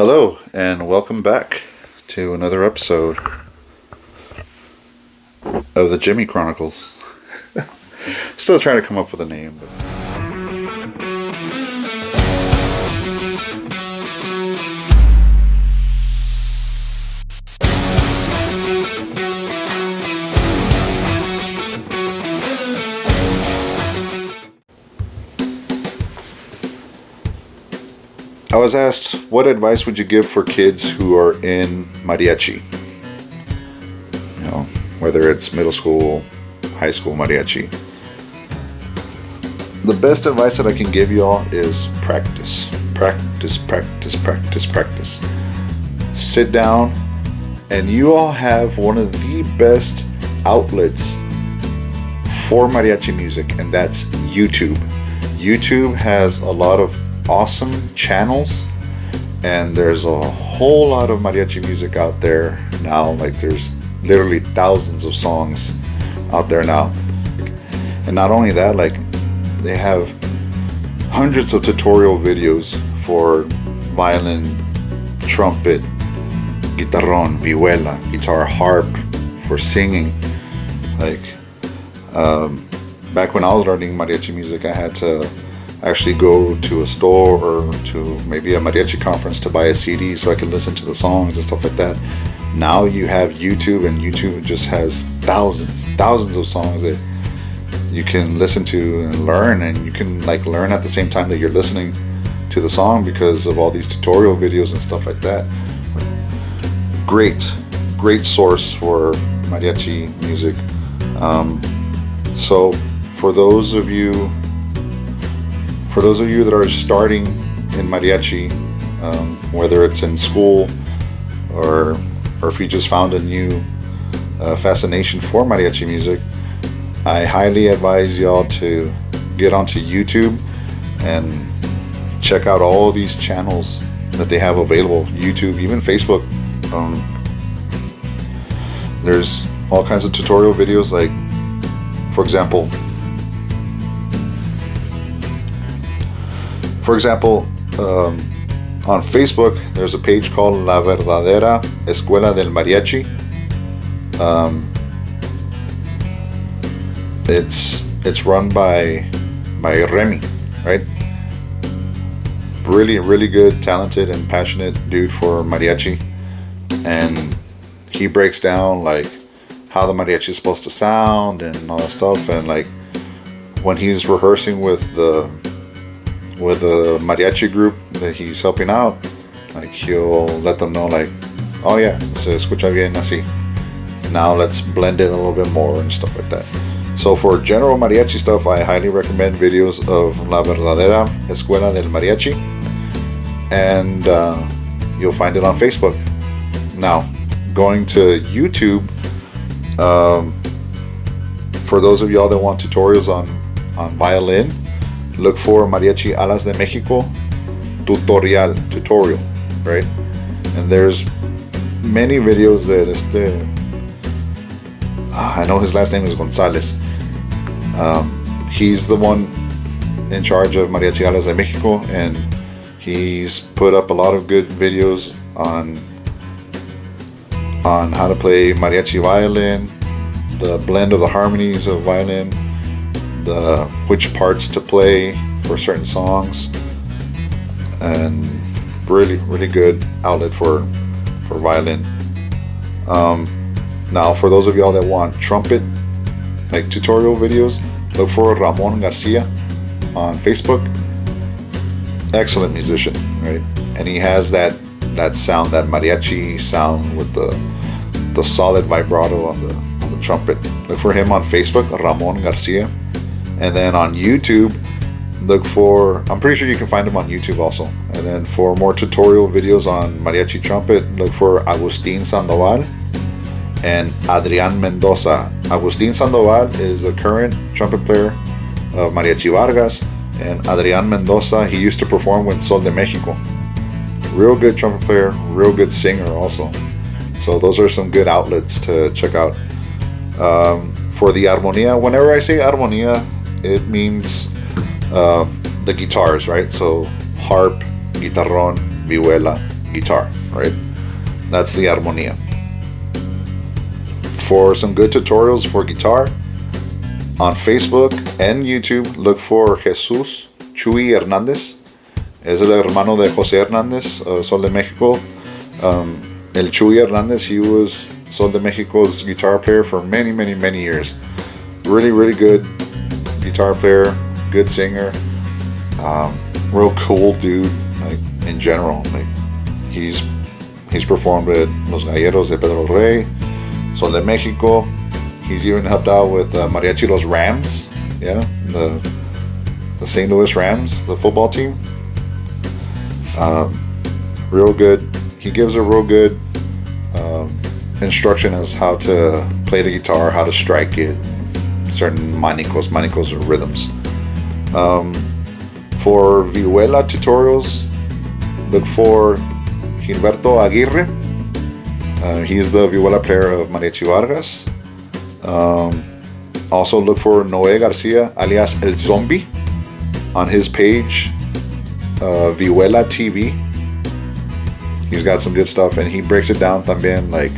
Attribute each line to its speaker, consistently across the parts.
Speaker 1: Hello, and welcome back to another episode of the Jimmy Chronicles. Still trying to come up with a name, but I was asked, what advice would you give for kids who are in mariachi? You know, whether it's middle school, high school mariachi. The best advice that I can give you all is practice. Practice, practice, practice, practice. Sit down, and you all have one of the best outlets for mariachi music, and that's YouTube. YouTube has a lot of awesome channels, and there's a whole lot of mariachi music out there now. Like, there's literally thousands of songs out there now. And not only that, like, they have hundreds of tutorial videos for violin, trumpet, guitarrón, vihuela, guitar, harp, for singing. Like, back when I was learning mariachi music, I had to actually go to a store or to maybe a mariachi conference to buy a CD so I could listen to the songs and stuff like that. Now you have YouTube, and YouTube just has thousands of songs that you can listen to and learn, and you can like learn at the same time that you're listening to the song because of all these tutorial videos and stuff like that. Great source for mariachi music. So for those of you that are starting in mariachi, whether it's in school or if you just found a new fascination for mariachi music, I highly advise y'all to get onto YouTube and check out all these channels that they have available. YouTube, even Facebook. There's all kinds of tutorial videos, like, for example, on Facebook, there's a page called La Verdadera Escuela del Mariachi. It's run by Remy, right? Really good, talented, and passionate dude for mariachi, and he breaks down like how the mariachi is supposed to sound and all that stuff. And like when he's rehearsing with the mariachi group that he's helping out, like he'll let them know like, oh yeah, se escucha bien así, now let's blend it a little bit more and stuff like that. So for general mariachi stuff, I highly recommend videos of La Verdadera Escuela del Mariachi, and you'll find it on Facebook. Now, going to YouTube, for those of y'all that want tutorials on violin, look for Mariachi Alas de Mexico tutorial, right? And there's many videos that I know his last name is Gonzalez. He's the one in charge of Mariachi Alas de Mexico, and he's put up a lot of good videos on how to play mariachi violin, the blend of the harmonies of violin, which parts to play for certain songs, and really good outlet for violin. Now, for those of y'all that want trumpet like tutorial videos, look for Ramon Garcia on Facebook. Excellent musician, right? And he has that sound, that mariachi sound with the solid vibrato on the trumpet. Look for him on Facebook, Ramon Garcia. And then on YouTube, look for, I'm pretty sure you can find him on YouTube also. And then for more tutorial videos on mariachi trumpet, look for Agustin Sandoval and Adrian Mendoza. Agustin Sandoval is a current trumpet player of Mariachi Vargas, and Adrian Mendoza, he used to perform with Sol de Mexico. Real good trumpet player, real good singer also. So those are some good outlets to check out. For the armonía, whenever I say armonía, it means the guitars, right? So harp, guitarrón, vihuela, guitar, right? That's the armonía. For some good tutorials for guitar, on Facebook and YouTube, look for Jesus Chuy Hernández. Es el hermano de José Hernández, Sol de Mexico. El Chuy Hernández, he was Sol de Mexico's guitar player for many, many, many years. Really, really good guitar player, good singer, real cool dude, like in general. Like he's performed with Los Galleros de Pedro Rey, Sol de Mexico. He's even helped out with Mariachi Los Rams, yeah, the St. Louis Rams, the football team. Real good. He gives a real good instruction as how to play the guitar, how to strike it, certain manicos. Manicos are rhythms. For vihuela tutorials, look for Gilberto Aguirre. He's the vihuela player of Mariachi Vargas. Also look for Noé Garcia, alias El Zombie, on his page, Vihuela TV. He's got some good stuff, and he breaks it down también, like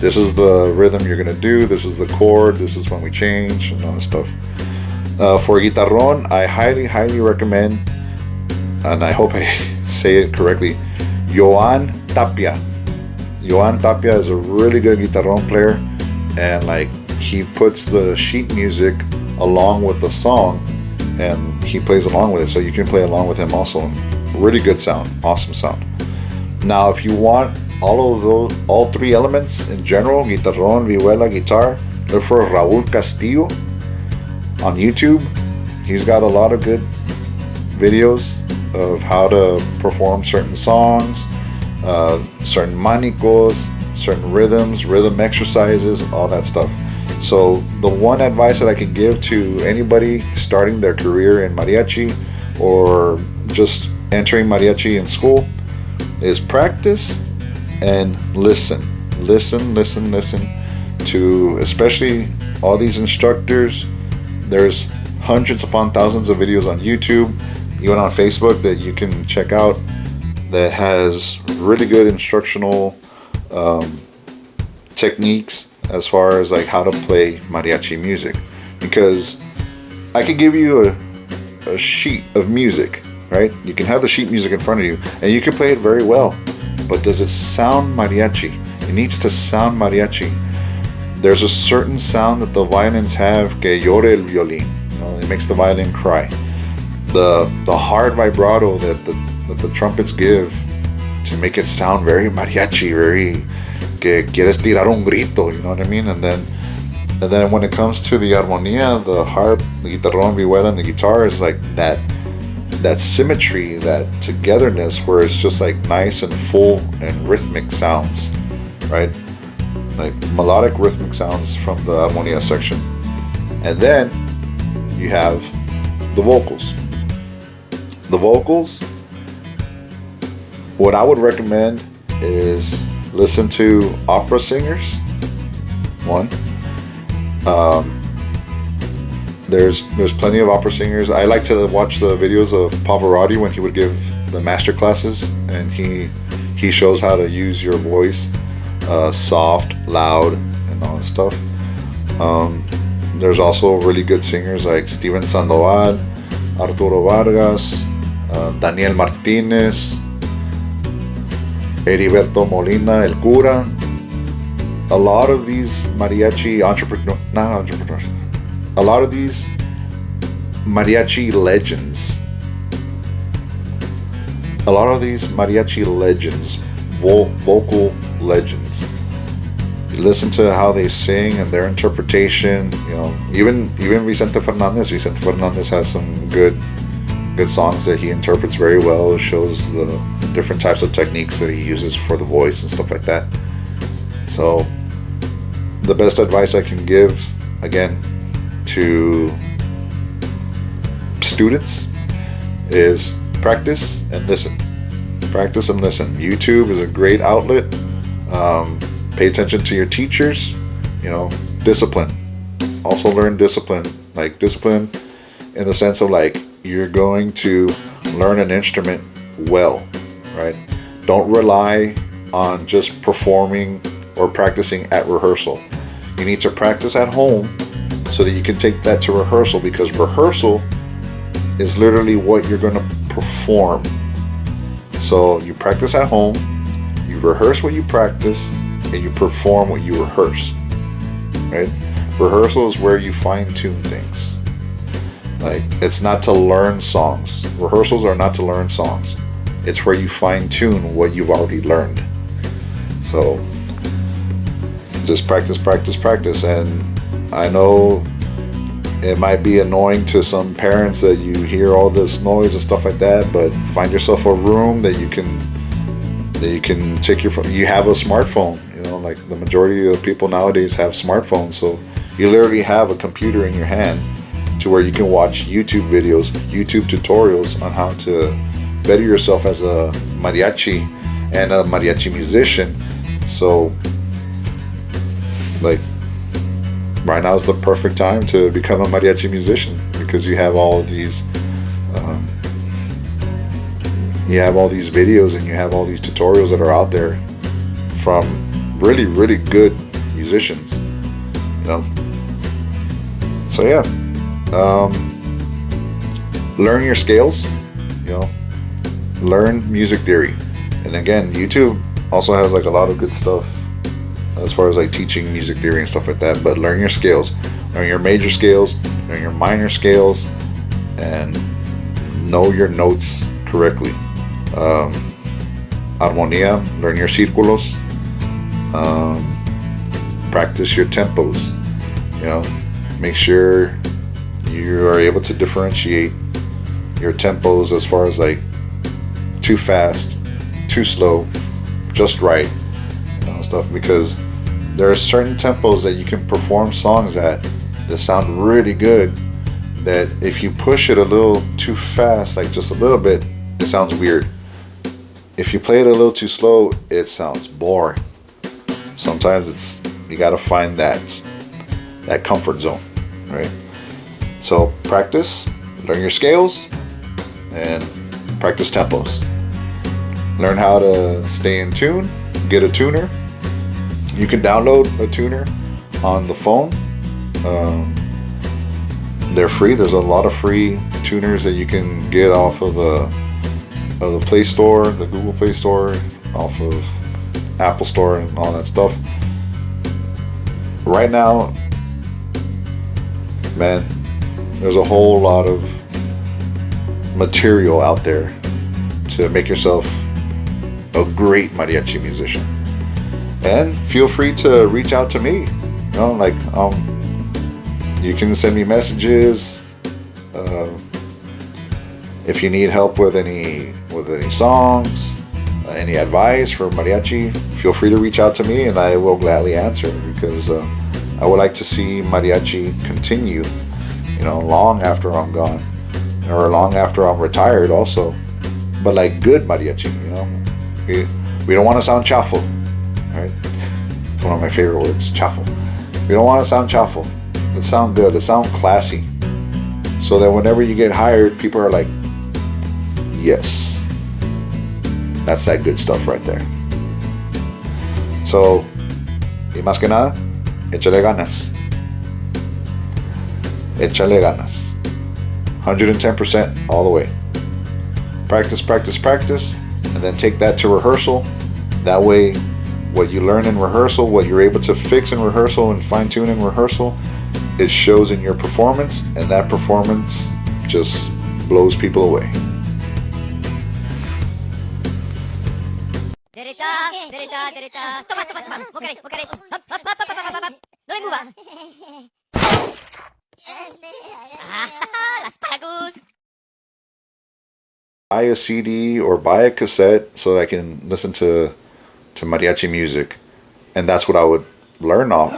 Speaker 1: this is the rhythm you're gonna do, this is the chord, this is when we change, and all that stuff. For guitarrón, I highly recommend, and I hope I say it correctly, Joan Tapia. Joan Tapia is a really good guitarrón player, and like he puts the sheet music along with the song, and he plays along with it, so you can play along with him also. Really good sound, awesome sound. Now, if you want all three elements in general, guitarrón, vihuela, guitar, look for Raúl Castillo on YouTube. He's got a lot of good videos of how to perform certain songs, certain manicos, certain rhythms, rhythm exercises, all that stuff. So the one advice that I can give to anybody starting their career in mariachi or just entering mariachi in school is practice and listen to especially all these instructors. There's hundreds upon thousands of videos on YouTube, even on Facebook, that you can check out that has really good instructional techniques as far as like how to play mariachi music. Because I could give you a sheet of music, right? You can have the sheet music in front of you and you can play it very well, but does it sound mariachi? It needs to sound mariachi. There's a certain sound that the violins have, que llore el violín, you know, it makes the violin cry. The hard vibrato that the trumpets give to make it sound very mariachi, very que quieres tirar un grito, you know what I mean? And then when it comes to the armonía, the harp, the guitarrón, vihuela, and the guitar is like that symmetry, that togetherness, where it's just like nice and full and rhythmic sounds, right? Like melodic rhythmic sounds from the armonía section. And then you have the vocals. The vocals, what I would recommend is listen to opera singers. One, there's plenty of opera singers. I like to watch the videos of Pavarotti when he would give the master classes, and he shows how to use your voice, soft, loud, and all that stuff. There's also really good singers like Steven Sandoval, Arturo Vargas, Daniel Martinez, Heriberto Molina, El Cura. A lot of these mariachi a lot of these mariachi legends, vocal legends. You listen to how they sing and their interpretation, you know, even Vicente Fernandez has some good songs that he interprets very well, shows the different types of techniques that he uses for the voice and stuff like that. So the best advice I can give, again, to students is practice and listen. Practice and listen. YouTube is a great outlet. Pay attention to your teachers. You know, discipline. Also learn discipline. Like discipline in the sense of like you're going to learn an instrument well, right? Don't rely on just performing or practicing at rehearsal. You need to practice at home so that you can take that to rehearsal, because rehearsal is literally what you're going to perform. So you practice at home, you rehearse what you practice, and you perform what you rehearse. Right? Rehearsal is where you fine-tune things. Like, it's not to learn songs. Rehearsals are not to learn songs. It's where you fine-tune what you've already learned. So just practice, practice, practice. And I know it might be annoying to some parents that you hear all this noise and stuff like that, but find yourself a room that you can take your phone. You have a smartphone, you know, like the majority of people nowadays have smartphones, so you literally have a computer in your hand to where you can watch YouTube videos, YouTube tutorials on how to better yourself as a mariachi and a mariachi musician. So like right now is the perfect time to become a mariachi musician, because you have all of these videos and you have all these tutorials that are out there from really, really good musicians, you know. So yeah, learn your scales, you know, learn music theory. And again, YouTube also has like a lot of good stuff as far as like teaching music theory and stuff like that. But learn your scales, learn your major scales, learn your minor scales, and know your notes correctly. Armonía, learn your círculos, practice your tempos, you know, make sure you are able to differentiate your tempos as far as like too fast, too slow, just right, you know, stuff, because there are certain tempos that you can perform songs at that sound really good, that if you push it a little too fast, like just a little bit, it sounds weird. If you play it a little too slow, it sounds boring. Sometimes you gotta find that comfort zone, right? So practice, learn your scales, and practice tempos. Learn how to stay in tune, get a tuner. You can download a tuner on the phone. They're free. There's a lot of free tuners that you can get off of the Play Store, the Google Play Store, off of Apple Store and all that stuff. Right now, man, there's a whole lot of material out there to make yourself a great mariachi musician. And feel free to reach out to me. You know, like you can send me messages. If you need help with any songs, any advice for mariachi, feel free to reach out to me, and I will gladly answer, because I would like to see mariachi continue, you know, long after I'm gone, or long after I'm retired also. But like good mariachi, you know. We don't want to sound chafo, right? It's one of my favorite words, chafo. We don't want to sound chafo. Let's sound good. Let's sound classy, so that whenever you get hired, people are like, yes, that's that good stuff right there. So, y más que nada, échale ganas. Échale ganas. 110% all the way. Practice, practice, practice, and then take that to rehearsal. That way, what you learn in rehearsal, what you're able to fix in rehearsal and fine-tune in rehearsal, it shows in your performance, and that performance just blows people away. Buy a CD or buy a cassette so that I can listen to mariachi music, and that's what I would learn off.